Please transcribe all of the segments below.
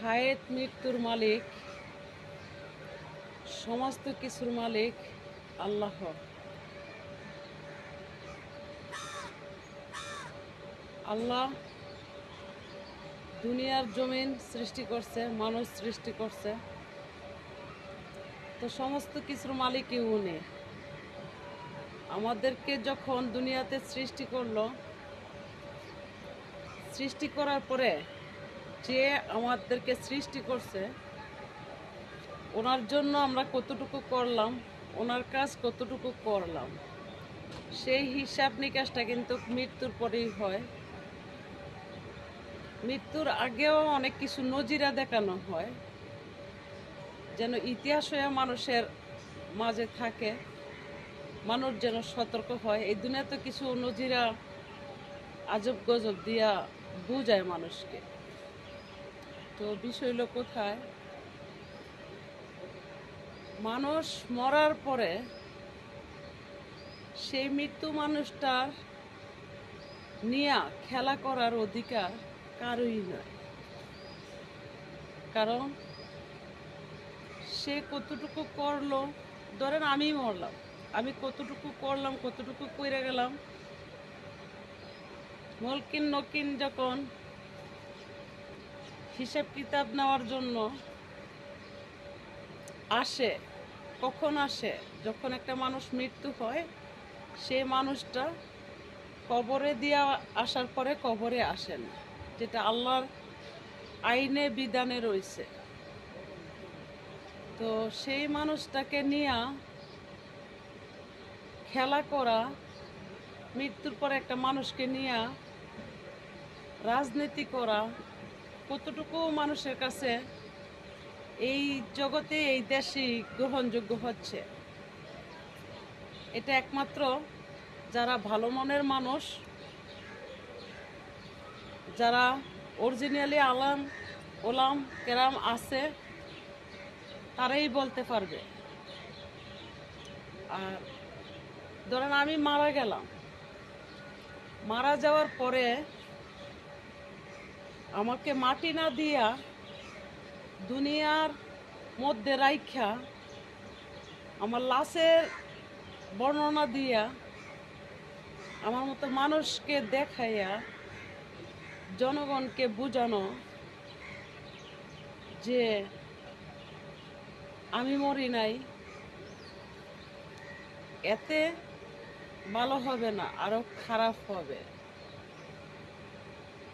হায়াত মৃত্যুর মালিক, সমস্ত কিছুর মালিক আল্লাহ। আল্লাহ দুনিয়ার জমিন সৃষ্টি করছে, মানুষ সৃষ্টি করছে, তো সমস্ত কিছুর মালিকই উনি। আমাদেরকে যখন দুনিয়াতে সৃষ্টি করলো, সৃষ্টি করার পরে যে আমাদেরকে সৃষ্টি করছে, ওনার জন্য আমরা কতটুকু করলাম, ওনার কাজ কতটুকু করলাম, সেই হিসাব নিকাশটা কিন্তু মৃত্যুর পরেই হয়। মৃত্যুর আগেও অনেক কিছু নজিরা দেখানো হয়, যেন ইতিহাস হয়ে মানুষের মাঝে থাকে, মানুষ যেন সতর্ক হয়। এই দুনিয়াতে কিছু নজিরা আজব গজব দিয়া বুঝায় মানুষকে। তো বিষয় হলো কোথায়, মানুষ মরার পরে সেই মৃত্যু মানুষটার নিয়ে খেলা করার অধিকার কারোই নয়। কারণ সে কতটুকু করলো, ধরেন আমি মরলাম, আমি কতটুকু করলাম, কতটুকু কইরা গেলাম, মলকিন নকিন যখন হিসাব কিতাব নেওয়ার জন্য আসে, কখন আসে, যখন একটা মানুষ মৃত্যু হয়, সেই মানুষটা কবরে দিয়া আসার পরে কবরে আসেন, যেটা আল্লাহর আইনে বিধানে রয়েছে। তো সেই মানুষটাকে নিয়ে খেলা করা, মৃত্যুর পরে একটা মানুষকে নিয়ে রাজনীতি করা কতটুকু মানুষের কাছে এই জগতে, এই দেশেই গ্রহণযোগ্য হচ্ছে। এটা একমাত্র যারা ভালো মনের মানুষ, যারা অরিজিনালি আলাম ওলাম কেরাম আছে, তারাই বলতে পারবে। আর ধরেন আমি মারা গেলাম, মারা যাওয়ার পরে আমাকে মাটি না দিয়া দুনিয়ার মধ্যে রাইখা আমার লাশের বর্ণনা দিয়া আমার মতো মানুষকে দেখাইয়া জনগণকে বুঝানো যে আমি মরি নাই, এতে ভালো হবে না, আরো খারাপ হবে।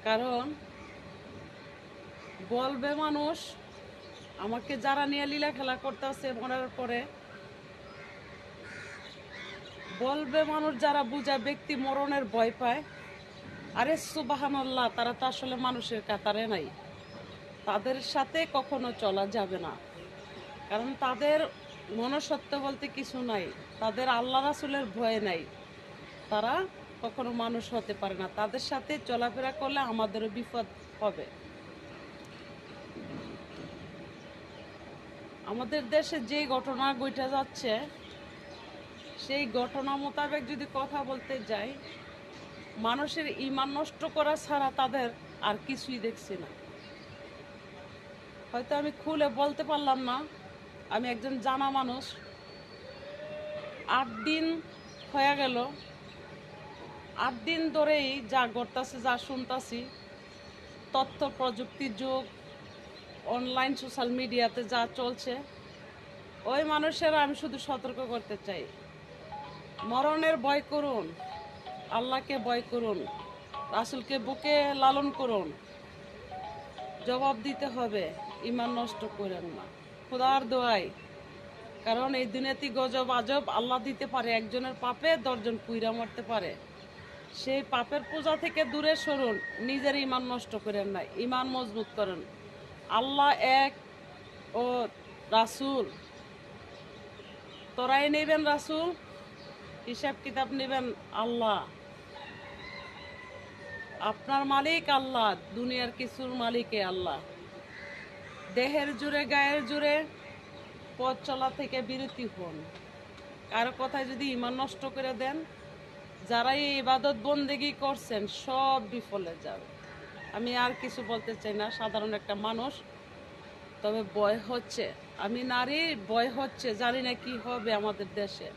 কারণ বলবে মানুষ, আমাকে যারা নিয়ে লীলা খেলা করতেছে মরার পরে, বলবে মানুষ যারা বুঝা ব্যক্তি মরণের ভয় পায়, আরে সুবহানাল্লাহ, তারা তো আসলে মানুষের কাতারে নাই, তাদের সাথে কখনো চলা যাবে না। কারণ তাদের মনসত্ব বলতে কিছু নাই, তাদের আল্লাহ রাসূলের ভয় নাই, তারা কখনো মানুষ হতে পারে না। তাদের সাথে চলাফেরা করলে আমাদেরও বিপদ হবে। আমাদের দেশে যে ঘটনা ঘটে যাচ্ছে, সেই ঘটনা মোতাবেক যদি কথা বলতে যাই, মানুষের ঈমান নষ্ট করা ছাড়া তাদের আর কিছুই দেখছি না। হয়তো আমি খুলে বলতে পারলাম না, আমি একজন জানা মানুষ, 8 দিন হয়ে গেল, 8 দিন ধরেই যা ঘটতাছে, যা শুনতাছি, তথ্য প্রযুক্তির যুগ, অনলাইন সোশ্যাল মিডিয়াতে যা চলছে, ওই মানুষেরা আমি শুধু সতর্ক করতে চাই, মরণের ভয় করুন, আল্লাহকে ভয় করুন, রাসূলকে বুকে লালন করুন, জবাব দিতে হবে, ঈমান নষ্ট করেন না, খোদার দোয়াই। কারণ এই দুনিয়াতে গজব আজব আল্লাহ দিতে পারে, একজনের পাপে 10 জন কুইরা মারতে পারে। সেই পাপের পূজা থেকে দূরে সরুন, নিজের ঈমান নষ্ট করেন না, ঈমান মজবুত করেন। আল্লাহ এক ও রাসূল, তোরাই নেবেন রাসূল, হিসাব কিতাব নেবেন আল্লাহ। আপনার মালিক আল্লাহ, দুনিয়ার কিছুর মালিকে আল্লাহ। দেহের জুড়ে গায়ের জুড়ে পথ চলা থেকে বিরতি হন। কারো কথায় যদি ঈমান নষ্ট করে দেন, যারা এই ইবাদত বন্দেগী করছেন সব বিফলে যাবে। আমি আর কিছু বলতে চাই না, সাধারণ একটা মানুষ, তবে ভয় হচ্ছে, আমি নারী, ভয় হচ্ছে, জানি না কি হবে আমাদের দেশে।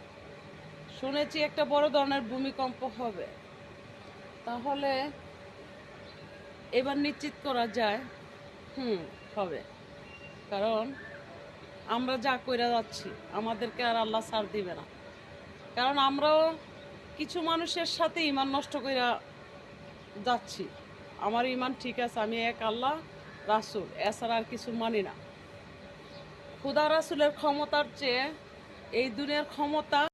শুনেছি একটা বড় ধরনের ভূমিকম্প হবে। তাহলে এবার নিশ্চিত করা যায় হবে। কারণ আমরা যা কইরা যাচ্ছি আমাদেরকে আর আল্লাহ ছাড় দিবে না। কারণ আমরাও কিছু মানুষের সাথে ইমান নষ্ট কইরা যাচ্ছি। আমার ইমান ঠিক আছে, আমি এক আল্লাহ রাসূল, এছাড়া আর কিছু মানি না। খোদা রাসূলের ক্ষমতার চেয়ে এই দুনিয়ার ক্ষমতা